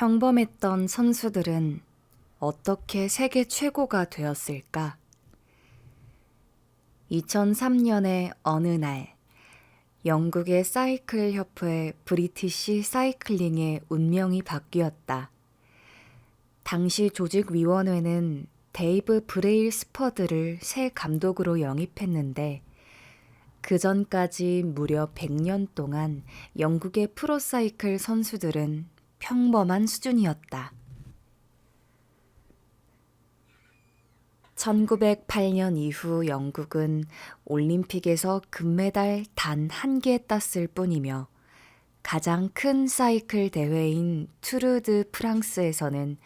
평범했던 선수들은 어떻게 세계 최고가 되었을까? 2003년의 어느 날, 영국의 사이클 협회 브리티시 사이클링의 운명이 바뀌었다. 당시 조직위원회는 데이브 브레일 스퍼드를 새 감독으로 영입했는데 그 전까지 무려 100년 동안 영국의 프로사이클 선수들은 평범한 수준이었다. 1908년 이후 영국은 올림픽에서 금메달 단 한 개 땄을 뿐이며 가장 큰 사이클 대회인 투르 드 프랑스에서는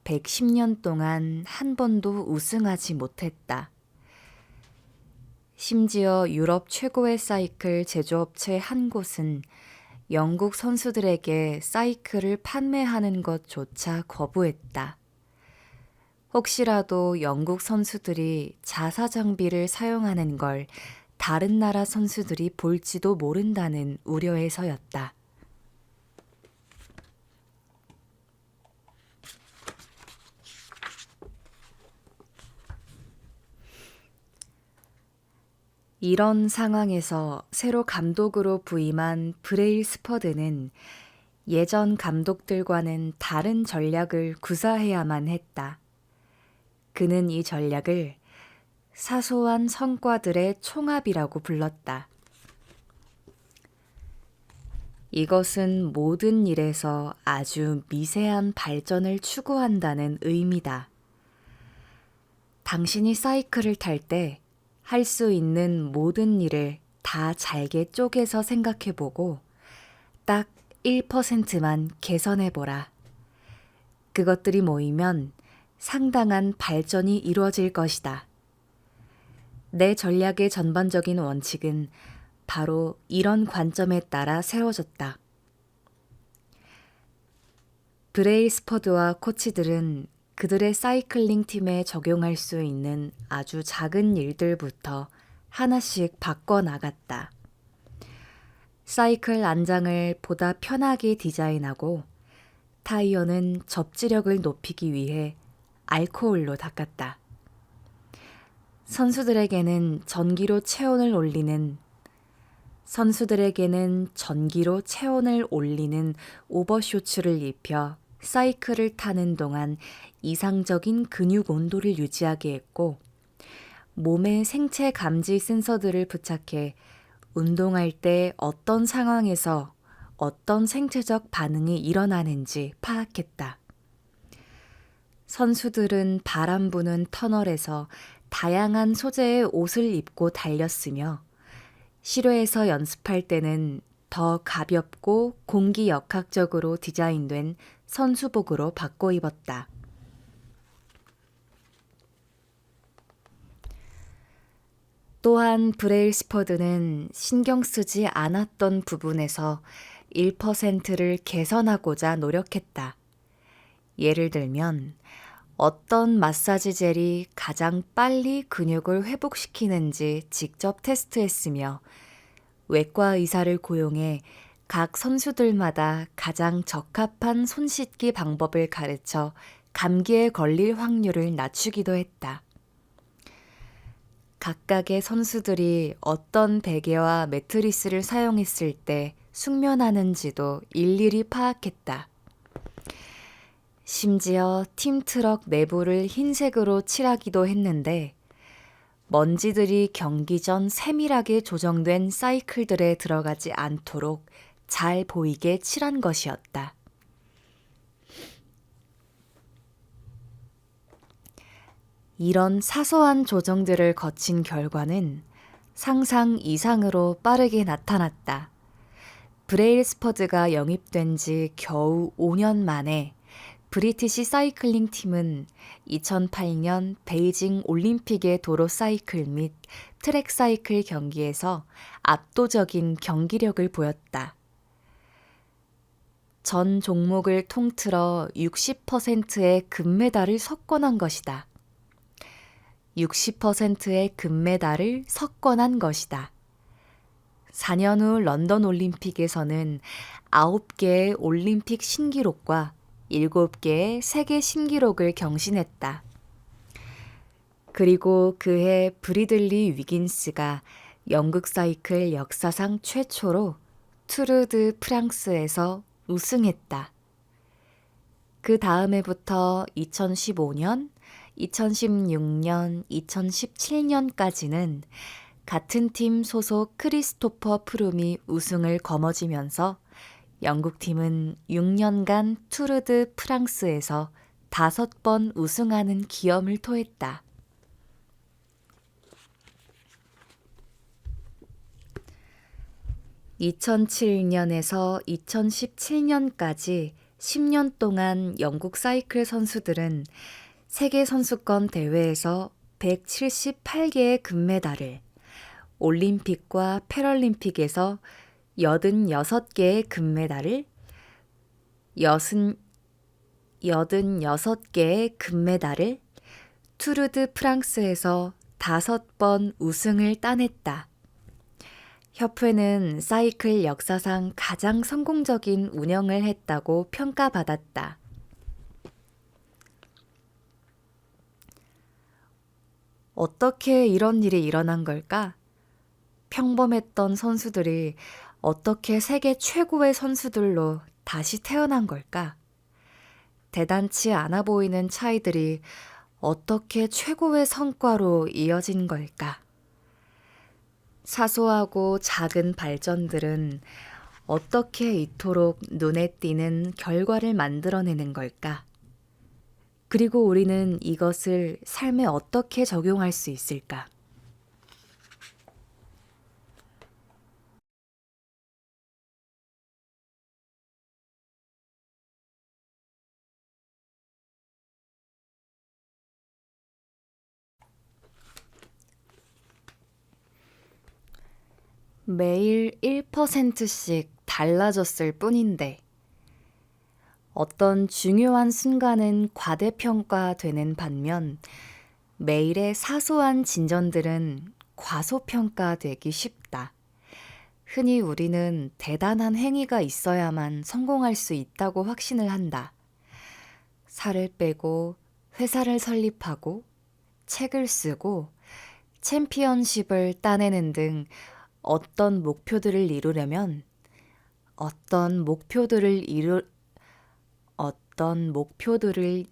110년 동안 한 번도 우승하지 못했다. 심지어 유럽 최고의 사이클 제조업체 한 곳은 영국 선수들에게 사이클을 판매하는 것조차 거부했다. 혹시라도 영국 선수들이 자사 장비를 사용하는 걸 다른 나라 선수들이 볼지도 모른다는 우려에서였다. 이런 상황에서 새로 감독으로 부임한 브레일 스퍼드는 예전 감독들과는 다른 전략을 구사해야만 했다. 그는 이 전략을 사소한 성과들의 총합이라고 불렀다. 이것은 모든 일에서 아주 미세한 발전을 추구한다는 의미다. 당신이 사이클을 탈 때 할 수 있는 모든 일을 다 잘게 쪼개서 생각해보고 딱 1%만 개선해보라. 그것들이 모이면 상당한 발전이 이루어질 것이다. 내 전략의 전반적인 원칙은 바로 이런 관점에 따라 세워졌다. 브레일 스퍼드와 코치들은 그들의 사이클링 팀에 적용할 수 있는 아주 작은 일들부터 하나씩 바꿔나갔다. 사이클 안장을 보다 편하게 디자인하고 타이어는 접지력을 높이기 위해 알코올로 닦았다. 선수들에게는 전기로 체온을 올리는 오버쇼츠를 입혀 사이클을 타는 동안 이상적인 근육 온도를 유지하게 했고 몸에 생체 감지 센서들을 부착해 운동할 때 어떤 상황에서 어떤 생체적 반응이 일어나는지 파악했다. 선수들은 바람 부는 터널에서 다양한 소재의 옷을 입고 달렸으며 실외에서 연습할 때는 더 가볍고 공기역학적으로 디자인된 선수복으로 바꿔 입었다. 또한 브레일 스퍼드는 신경 쓰지 않았던 부분에서 1%를 개선하고자 노력했다. 예를 들면 어떤 마사지 젤이 가장 빨리 근육을 회복시키는지 직접 테스트했으며 외과 의사를 고용해 각 선수들마다 가장 적합한 손 씻기 방법을 가르쳐 감기에 걸릴 확률을 낮추기도 했다. 각각의 선수들이 어떤 베개와 매트리스를 사용했을 때 숙면하는지도 일일이 파악했다. 심지어 팀 트럭 내부를 흰색으로 칠하기도 했는데 먼지들이 경기 전 세밀하게 조정된 사이클들에 들어가지 않도록 잘 보이게 칠한 것이었다. 이런 사소한 조정들을 거친 결과는 상상 이상으로 빠르게 나타났다. 브레일 스퍼드가 영입된 지 겨우 5년 만에 브리티시 사이클링 팀은 2008년 베이징 올림픽의 도로 사이클 및 트랙 사이클 경기에서 압도적인 경기력을 보였다. 전 종목을 통틀어 60%의 금메달을 석권한 것이다. 60%의 금메달을 석권한 것이다. 4년 후 런던 올림픽에서는 9개의 올림픽 신기록과 7개의 세계 신기록을 경신했다. 그리고 그해 브리들리 위긴스가 영국 사이클 역사상 최초로 투르 드 프랑스에서 우승했다. 그 다음 해부터 2015년, 2016년, 2017년까지는 같은 팀 소속 크리스토퍼 프룸이 우승을 거머쥐면서 영국팀은 6년간 투르 드 프랑스에서 5번 우승하는 기염을 토했다. (2007년에서 2017년까지) 10년 동안 영국 사이클 선수들은 세계선수권 대회에서 178개의 금메달을, 올림픽과 패럴림픽에서 86개의 금메달을, 86개의 금메달을, 투르 드 프랑스에서 5번 우승을 따냈다. 협회는 사이클 역사상 가장 성공적인 운영을 했다고 평가받았다. 어떻게 이런 일이 일어난 걸까? 평범했던 선수들이 어떻게 세계 최고의 선수들로 다시 태어난 걸까? 대단치 않아 보이는 차이들이 어떻게 최고의 성과로 이어진 걸까? 사소하고 작은 발전들은 어떻게 이토록 눈에 띄는 결과를 만들어내는 걸까? 그리고 우리는 이것을 삶에 어떻게 적용할 수 있을까? 매일 1%씩 달라졌을 뿐인데 어떤 중요한 순간은 과대평가되는 반면 매일의 사소한 진전들은 과소평가되기 쉽다. 흔히 우리는 대단한 행위가 있어야만 성공할 수 있다고 확신을 한다. 살을 빼고 회사를 설립하고 책을 쓰고 챔피언십을 따내는 등 어떤 목표들을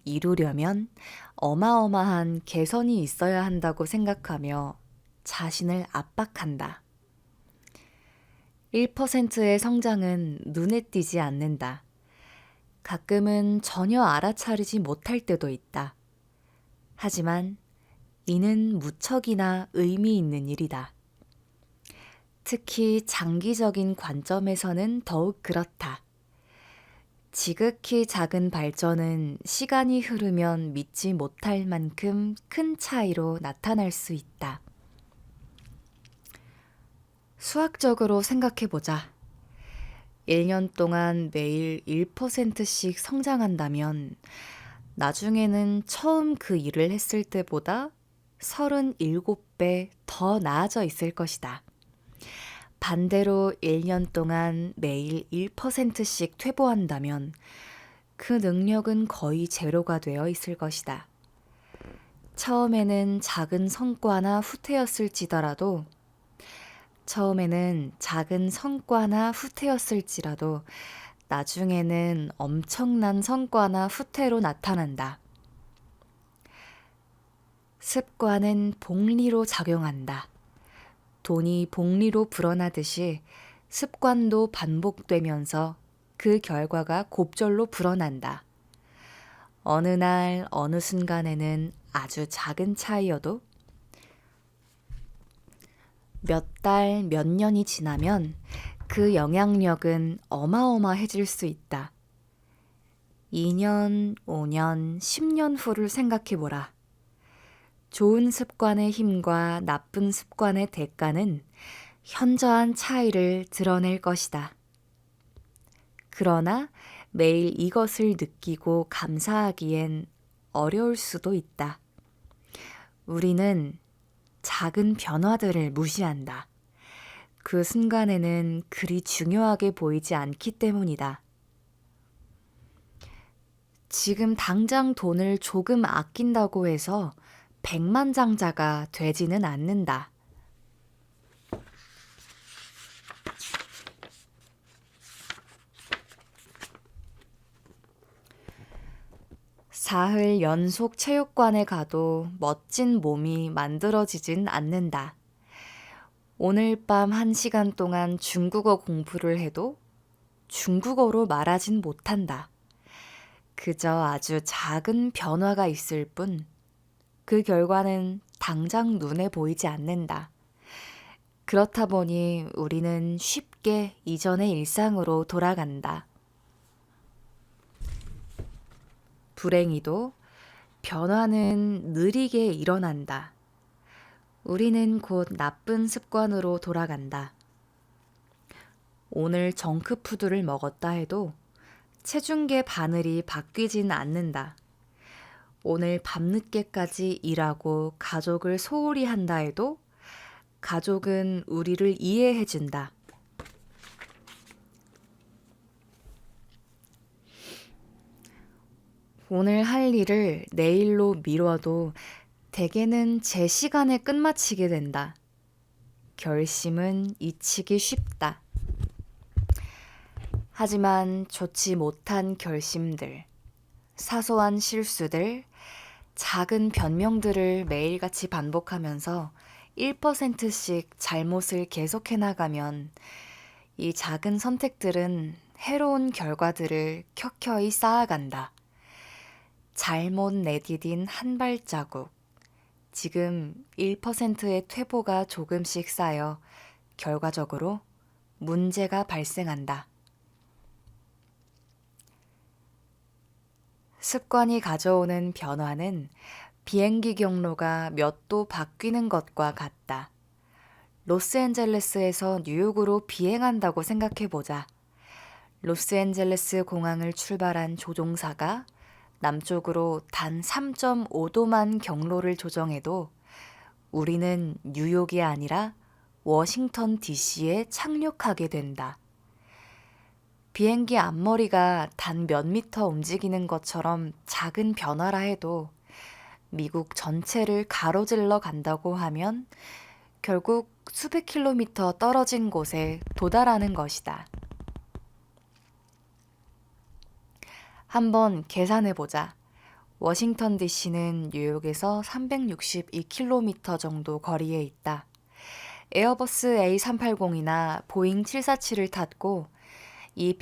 이루려면 어마어마한 개선이 있어야 한다고 생각하며 자신을 압박한다. 1%의 성장은 눈에 띄지 않는다. 가끔은 전혀 알아차리지 못할 때도 있다. 하지만 이는 무척이나 의미 있는 일이다. 특히 장기적인 관점에서는 더욱 그렇다. 지극히 작은 발전은 시간이 흐르면 믿지 못할 만큼 큰 차이로 나타날 수 있다. 수학적으로 생각해보자. 1년 동안 매일 1%씩 성장한다면 나중에는 처음 그 일을 했을 때보다 37배 더 나아져 있을 것이다. 반대로 1년 동안 매일 1%씩 퇴보한다면 그 능력은 거의 제로가 되어 있을 것이다. 처음에는 작은 성과나 후퇴였을지라도 나중에는 엄청난 성과나 후퇴로 나타난다. 습관은 복리로 작용한다. 돈이 복리로 불어나듯이 습관도 반복되면서 그 결과가 곱절로 불어난다. 어느 날 어느 순간에는 아주 작은 차이여도 몇 달, 몇 년이 지나면 그 영향력은 어마어마해질 수 있다. 2년, 5년, 10년 후를 생각해보라. 좋은 습관의 힘과 나쁜 습관의 대가는 현저한 차이를 드러낼 것이다. 그러나 매일 이것을 느끼고 감사하기엔 어려울 수도 있다. 우리는 작은 변화들을 무시한다. 그 순간에는 그리 중요하게 보이지 않기 때문이다. 지금 당장 돈을 조금 아낀다고 해서 백만장자가 되지는 않는다. 사흘 연속 체육관에 가도 멋진 몸이 만들어지진 않는다. 오늘 밤 1시간 동안 중국어 공부를 해도 중국어로 말하진 못한다. 그저 아주 작은 변화가 있을 뿐, 그 결과는 당장 눈에 보이지 않는다. 그렇다 보니 우리는 쉽게 이전의 일상으로 돌아간다. 불행히도 변화는 느리게 일어난다. 우리는 곧 나쁜 습관으로 돌아간다. 오늘 정크푸드를 먹었다 해도 체중계 바늘이 바뀌진 않는다. 오늘 밤늦게까지 일하고 가족을 소홀히 한다 해도 가족은 우리를 이해해준다. 오늘 할 일을 내일로 미뤄도 대개는 제 시간에 끝마치게 된다. 결심은 잊히기 쉽다. 하지만 좋지 못한 결심들, 사소한 실수들, 작은 변명들을 매일같이 반복하면서 1%씩 잘못을 계속해 나가면 이 작은 선택들은 해로운 결과들을 켜켜이 쌓아간다. 잘못 내디딘 한 발자국, 지금 1%의 퇴보가 조금씩 쌓여 결과적으로 문제가 발생한다. 습관이 가져오는 변화는 비행기 경로가 몇 도 바뀌는 것과 같다. 로스앤젤레스에서 뉴욕으로 비행한다고 생각해보자. 로스앤젤레스 공항을 출발한 조종사가 남쪽으로 단 3.5도만 경로를 조정해도 우리는 뉴욕이 아니라 워싱턴 DC에 착륙하게 된다. 비행기 앞머리가 단 몇 미터 움직이는 것처럼 작은 변화라 해도 미국 전체를 가로질러 간다고 하면 결국 수백 킬로미터 떨어진 곳에 도달하는 것이다. 한번 계산해보자. 워싱턴 DC는 뉴욕에서 362km 정도 거리에 있다. 에어버스 A380이나 보잉 747을 탔고 이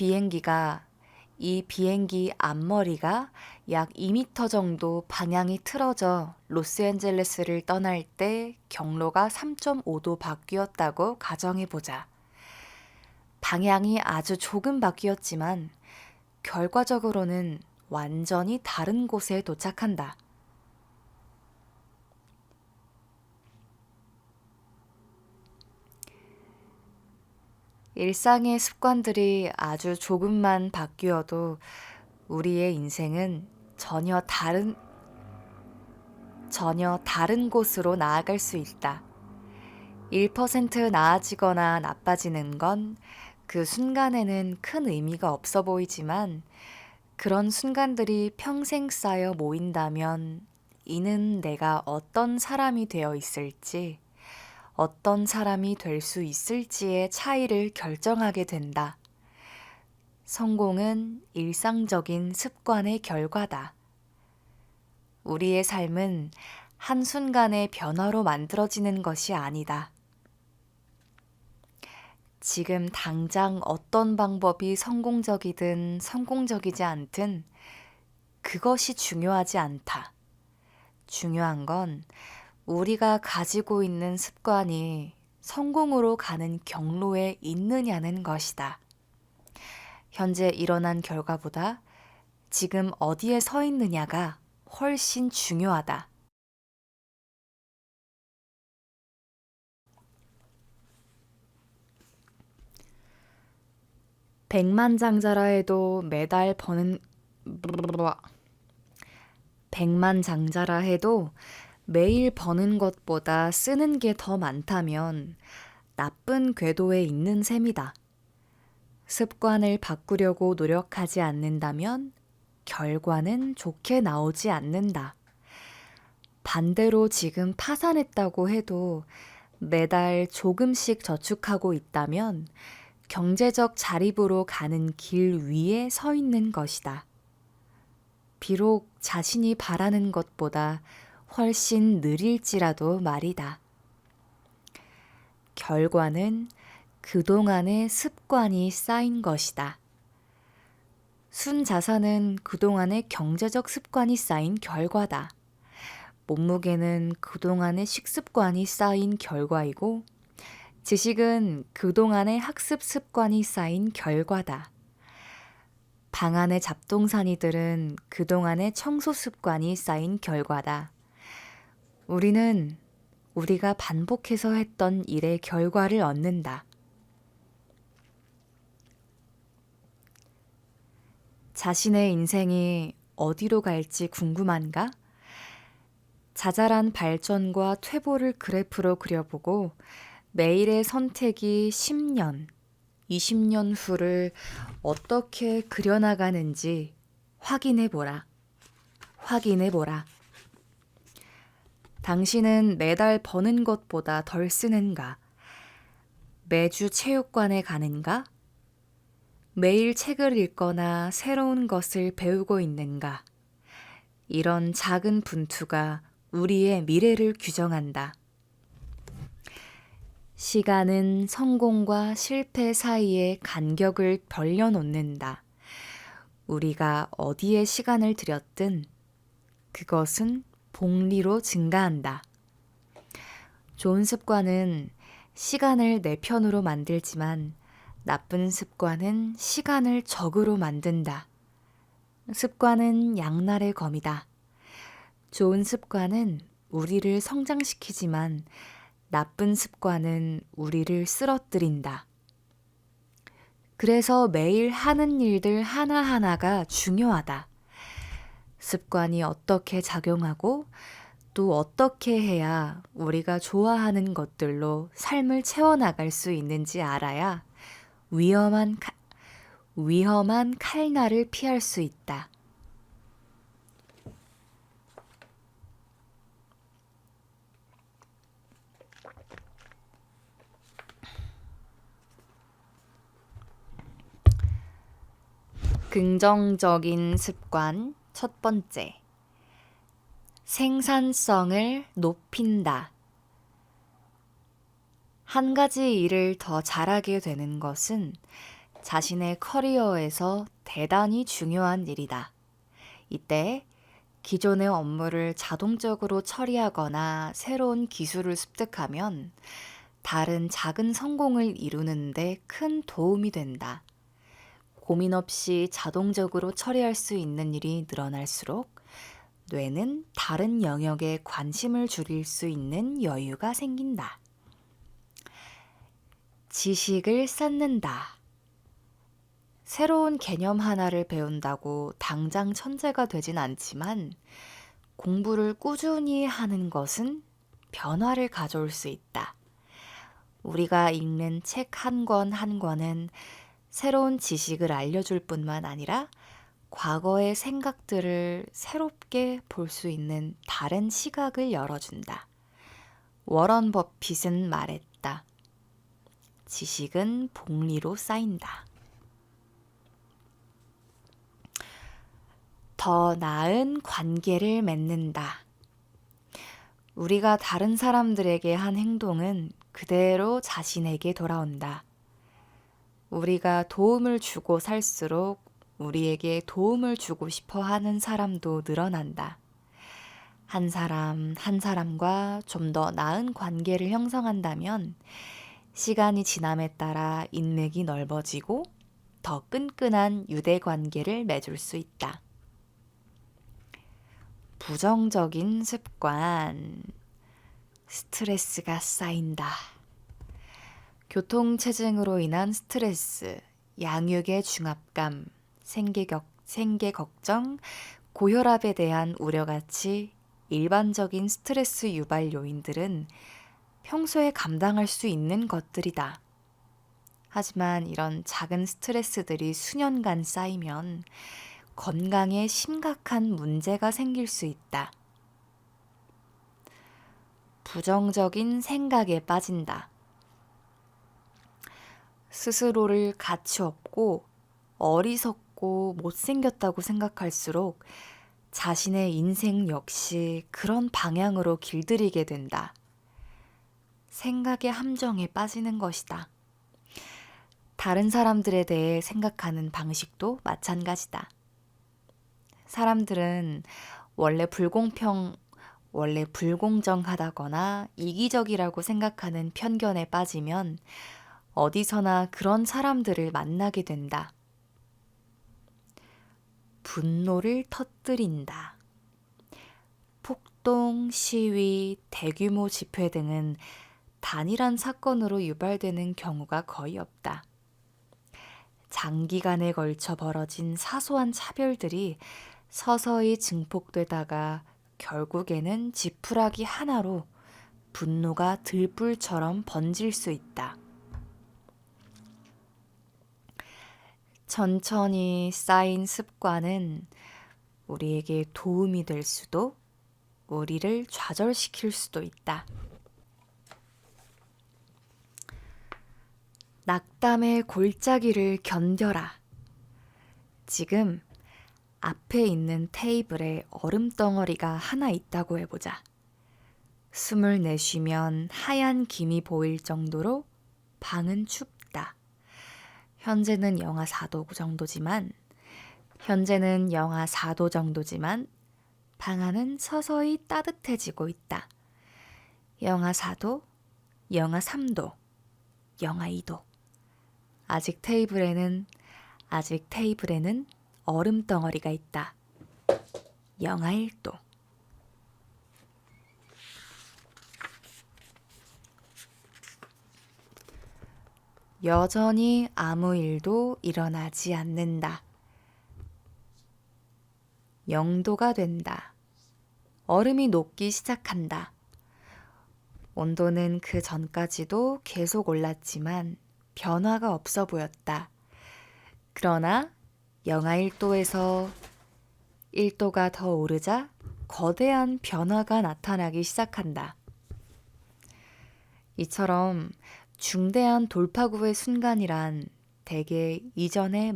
비행기 앞머리가 약 2m 정도 방향이 틀어져 로스앤젤레스를 떠날 때 경로가 3.5도 바뀌었다고 가정해보자. 방향이 아주 조금 바뀌었지만 결과적으로는 완전히 다른 곳에 도착한다. 일상의 습관들이 아주 조금만 바뀌어도 우리의 인생은 전혀 다른 곳으로 나아갈 수 있다. 1% 나아지거나 나빠지는 건 그 순간에는 큰 의미가 없어 보이지만 그런 순간들이 평생 쌓여 모인다면 이는 내가 어떤 사람이 되어 있을지, 어떤 사람이 될 수 있을지의 차이를 결정하게 된다. 성공은 일상적인 습관의 결과다. 우리의 삶은 한순간의 변화로 만들어지는 것이 아니다. 지금 당장 어떤 방법이 성공적이든 성공적이지 않든 그것이 중요하지 않다. 중요한 건 우리가 가지고 있는 습관이 성공으로 가는 경로에 있느냐는 것이다. 현재 일어난 결과보다 지금 어디에 서 있느냐가 훨씬 중요하다. 백만장자라 해도 매달 버는 백만장자라 해도 매일 버는 것보다 쓰는 게 더 많다면 나쁜 궤도에 있는 셈이다. 습관을 바꾸려고 노력하지 않는다면 결과는 좋게 나오지 않는다. 반대로 지금 파산했다고 해도 매달 조금씩 저축하고 있다면 경제적 자립으로 가는 길 위에 서 있는 것이다. 비록 자신이 바라는 것보다 훨씬 느릴지라도 말이다. 결과는 그동안의 습관이 쌓인 것이다. 순자산은 그동안의 경제적 습관이 쌓인 결과다. 몸무게는 그동안의 식습관이 쌓인 결과이고, 지식은 그동안의 학습 습관이 쌓인 결과다. 방 안의 잡동사니들은 그동안의 청소 습관이 쌓인 결과다. 우리는 우리가 반복해서 했던 일의 결과를 얻는다. 자신의 인생이 어디로 갈지 궁금한가? 자잘한 발전과 퇴보를 그래프로 그려보고 매일의 선택이 10년, 20년 후를 어떻게 그려나가는지 확인해보라. 확인해보라. 당신은 매달 버는 것보다 덜 쓰는가? 매주 체육관에 가는가? 매일 책을 읽거나 새로운 것을 배우고 있는가? 이런 작은 분투가 우리의 미래를 규정한다. 시간은 성공과 실패 사이에 간격을 벌려놓는다. 우리가 어디에 시간을 들였든 그것은 복리로 증가한다. 좋은 습관은 시간을 내 편으로 만들지만 나쁜 습관은 시간을 적으로 만든다. 습관은 양날의 검이다. 좋은 습관은 우리를 성장시키지만 나쁜 습관은 우리를 쓰러뜨린다. 그래서 매일 하는 일들 하나하나가 중요하다. 습관이 어떻게 작용하고 또 어떻게 해야 우리가 좋아하는 것들로 삶을 채워나갈 수 있는지 알아야 위험한 칼날을 피할 수 있다. 긍정적인 습관 첫 번째. 생산성을 높인다. 한 가지 일을 더 잘하게 되는 것은 자신의 커리어에서 대단히 중요한 일이다. 이때 기존의 업무를 자동적으로 처리하거나 새로운 기술을 습득하면 다른 작은 성공을 이루는 데 큰 도움이 된다. 고민 없이 자동적으로 처리할 수 있는 일이 늘어날수록 뇌는 다른 영역에 관심을 줄일 수 있는 여유가 생긴다. 지식을 쌓는다. 새로운 개념 하나를 배운다고 당장 천재가 되진 않지만 공부를 꾸준히 하는 것은 변화를 가져올 수 있다. 우리가 읽는 책 한 권 한 권은 새로운 지식을 알려줄 뿐만 아니라 과거의 생각들을 새롭게 볼 수 있는 다른 시각을 열어준다. 워런 버핏은 말했다. 지식은 복리로 쌓인다. 더 나은 관계를 맺는다. 우리가 다른 사람들에게 한 행동은 그대로 자신에게 돌아온다. 우리가 도움을 주고 살수록 우리에게 도움을 주고 싶어 하는 사람도 늘어난다. 한 사람 한 사람과 좀 더 나은 관계를 형성한다면 시간이 지남에 따라 인맥이 넓어지고 더 끈끈한 유대 관계를 맺을 수 있다. 부정적인 습관. 스트레스가 쌓인다. 교통체증으로 인한 스트레스, 양육의 중압감, 생계 걱정, 고혈압에 대한 우려같이 일반적인 스트레스 유발 요인들은 평소에 감당할 수 있는 것들이다. 하지만 이런 작은 스트레스들이 수년간 쌓이면 건강에 심각한 문제가 생길 수 있다. 부정적인 생각에 빠진다. 스스로를 가치 없고 어리석고 못생겼다고 생각할수록 자신의 인생 역시 그런 방향으로 길들이게 된다. 생각의 함정에 빠지는 것이다. 다른 사람들에 대해 생각하는 방식도 마찬가지다. 사람들은 원래 불공정하다거나 이기적이라고 생각하는 편견에 빠지면 어디서나 그런 사람들을 만나게 된다. 분노를 터뜨린다. 폭동, 시위, 대규모 집회 등은 단일한 사건으로 유발되는 경우가 거의 없다. 장기간에 걸쳐 벌어진 사소한 차별들이 서서히 증폭되다가 결국에는 지푸라기 하나로 분노가 들불처럼 번질 수 있다. 천천히 쌓인 습관은 우리에게 도움이 될 수도, 우리를 좌절시킬 수도 있다. 낙담의 골짜기를 견뎌라. 지금 앞에 있는 테이블에 얼음 덩어리가 하나 있다고 해보자. 숨을 내쉬면 하얀 김이 보일 정도로 방은 춥다. 현재는 영하 4도 정도지만 방 안은 서서히 따뜻해지고 있다. 영하 4도, 영하 3도, 영하 2도. 아직 테이블에는 얼음 덩어리가 있다. 영하 1도. 여전히 아무 일도 일어나지 않는다. 0도가 된다. 얼음이 녹기 시작한다. 온도는 그 전까지도 계속 올랐지만 변화가 없어 보였다. 그러나 영하 1도에서 1도가 더 오르자 거대한 변화가 나타나기 시작한다. 이처럼 중대한 돌파구의 순간이란 대개 이전에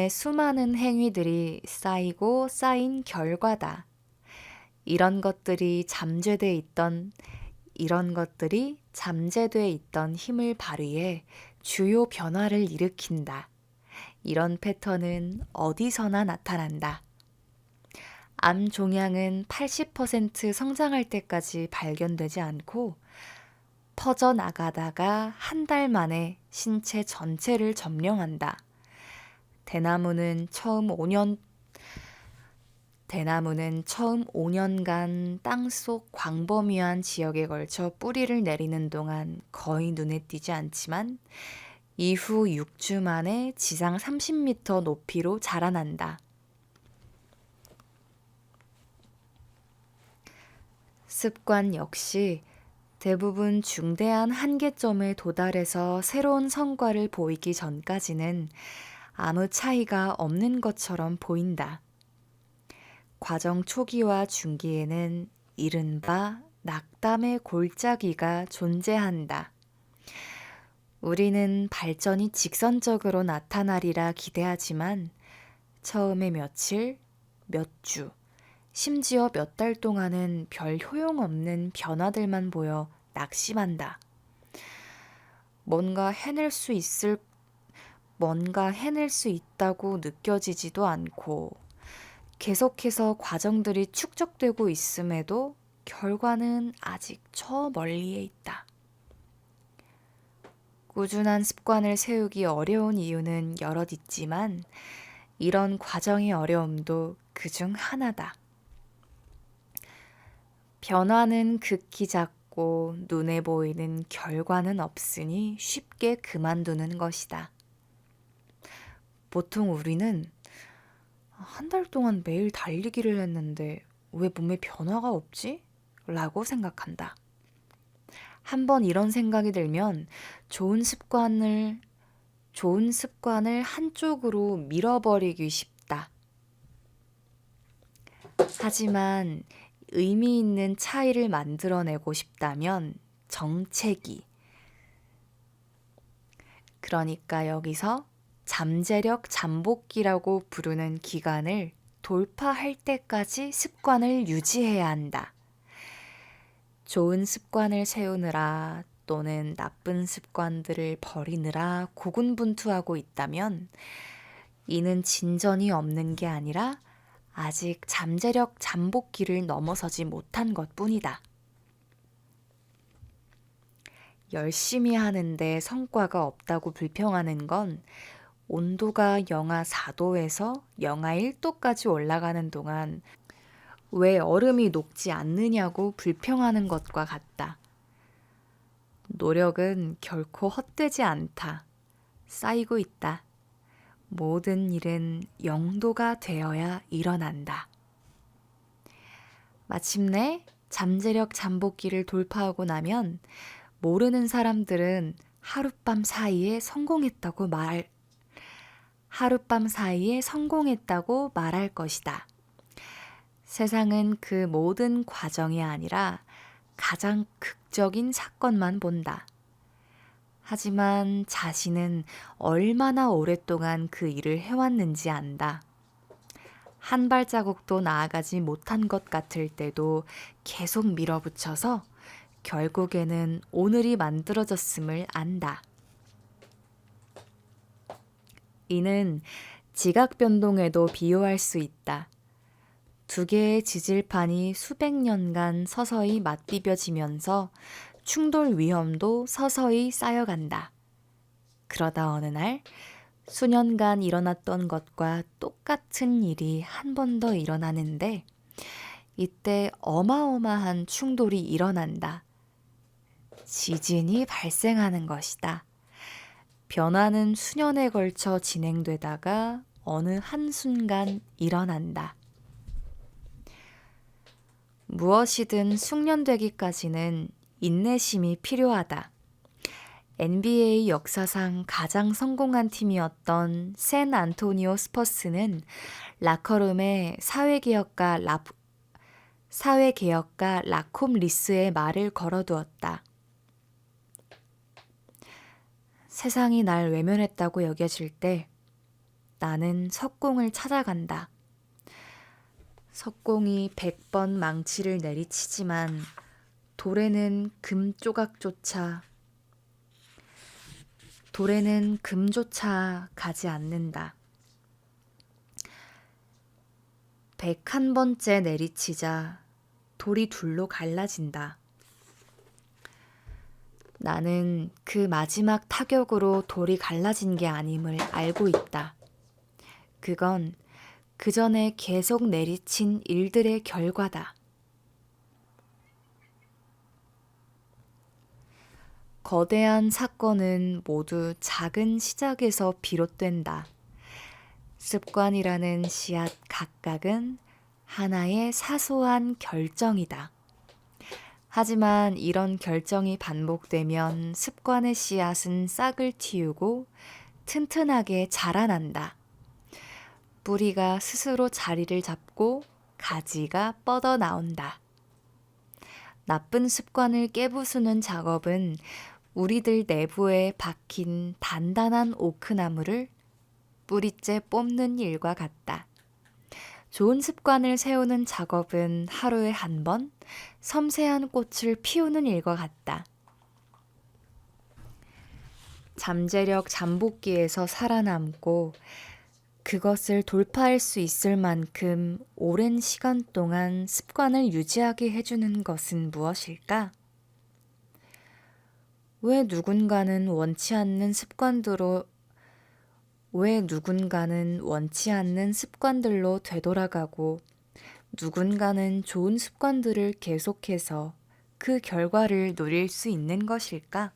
수많은 행위들이 쌓이고 쌓인 결과다. 이런 것들이 잠재돼 있던 힘을 발휘해 주요 변화를 일으킨다. 이런 패턴은 어디서나 나타난다. 암 종양은 80% 성장할 때까지 발견되지 않고 퍼져나가다가 한 달 만에 신체 전체를 점령한다. 대나무는 처음 5년간 땅속 광범위한 지역에 걸쳐 뿌리를 내리는 동안 거의 눈에 띄지 않지만 이후 6주 만에 지상 30m 높이로 자라난다. 습관 역시 대부분 중대한 한계점에 도달해서 새로운 성과를 보이기 전까지는 아무 차이가 없는 것처럼 보인다. 과정 초기와 중기에는 이른바 낙담의 골짜기가 존재한다. 우리는 발전이 직선적으로 나타나리라 기대하지만 처음에 며칠, 몇 주, 심지어 몇 달 동안은 별 효용없는 변화들만 보여 낙심한다. 뭔가 해낼 수 있다고 느껴지지도 않고 계속해서 과정들이 축적되고 있음에도 결과는 아직 저 멀리에 있다. 꾸준한 습관을 세우기 어려운 이유는 여럿 있지만 이런 과정의 어려움도 그중 하나다. 변화는 극히 작고 눈에 보이는 결과는 없으니 쉽게 그만두는 것이다. 보통 우리는 한 달 동안 매일 달리기를 했는데 왜 몸에 변화가 없지? 라고 생각한다. 한번 이런 생각이 들면 좋은 습관을 한쪽으로 밀어버리기 쉽다. 하지만 의미 있는 차이를 만들어내고 싶다면 정체기. 그러니까 여기서 잠재력 잠복기라고 부르는 기간을 돌파할 때까지 습관을 유지해야 한다. 좋은 습관을 세우느라 또는 나쁜 습관들을 버리느라 고군분투하고 있다면 이는 진전이 없는 게 아니라 아직 잠재력 잠복기를 넘어서지 못한 것뿐이다. 열심히 하는데 성과가 없다고 불평하는 건 온도가 영하 4도에서 영하 1도까지 올라가는 동안 왜 얼음이 녹지 않느냐고 불평하는 것과 같다. 노력은 결코 헛되지 않다. 쌓이고 있다. 모든 일은 영도가 되어야 일어난다. 마침내 잠재력 잠복기를 돌파하고 나면 모르는 사람들은 하룻밤 사이에 성공했다고 말할 것이다. 세상은 그 모든 과정이 아니라 가장 극적인 사건만 본다. 하지만 자신은 얼마나 오랫동안 그 일을 해왔는지 안다. 한 발자국도 나아가지 못한 것 같을 때도 계속 밀어붙여서 결국에는 오늘이 만들어졌음을 안다. 이는 지각 변동에도 비유할 수 있다. 두 개의 지질판이 수백 년간 서서히 맞비벼지면서 충돌 위험도 서서히 쌓여간다. 그러다 어느 날 수년간 일어났던 것과 똑같은 일이 한 번 더 일어나는데 이때 어마어마한 충돌이 일어난다. 지진이 발생하는 것이다. 변화는 수년에 걸쳐 진행되다가 어느 한순간 일어난다. 무엇이든 숙련되기까지는 인내심이 필요하다. NBA 역사상 가장 성공한 팀이었던 샌 안토니오 스퍼스는 라커룸에 사회개혁가 라콤 리스의 말을 걸어두었다. 세상이 날 외면했다고 여겨질 때 나는 석공을 찾아간다. 석공이 100번 망치를 내리치지만 돌에는 금조차 가지 않는다. 101번째 내리치자 돌이 둘로 갈라진다. 나는 그 마지막 타격으로 돌이 갈라진 게 아님을 알고 있다. 그건 그 전에 계속 내리친 일들의 결과다. 거대한 사건은 모두 작은 시작에서 비롯된다. 습관이라는 씨앗 각각은 하나의 사소한 결정이다. 하지만 이런 결정이 반복되면 습관의 씨앗은 싹을 틔우고 튼튼하게 자라난다. 뿌리가 스스로 자리를 잡고 가지가 뻗어 나온다. 나쁜 습관을 깨부수는 작업은 우리들 내부에 박힌 단단한 오크나무를 뿌리째 뽑는 일과 같다. 좋은 습관을 세우는 작업은 하루에 한 번 섬세한 꽃을 피우는 일과 같다. 잠재력 잠복기에서 살아남고 그것을 돌파할 수 있을 만큼 오랜 시간 동안 습관을 유지하게 해주는 것은 무엇일까? 왜 누군가는 원치 않는 습관들로 되돌아가고 누군가는 좋은 습관들을 계속해서 그 결과를 누릴 수 있는 것일까?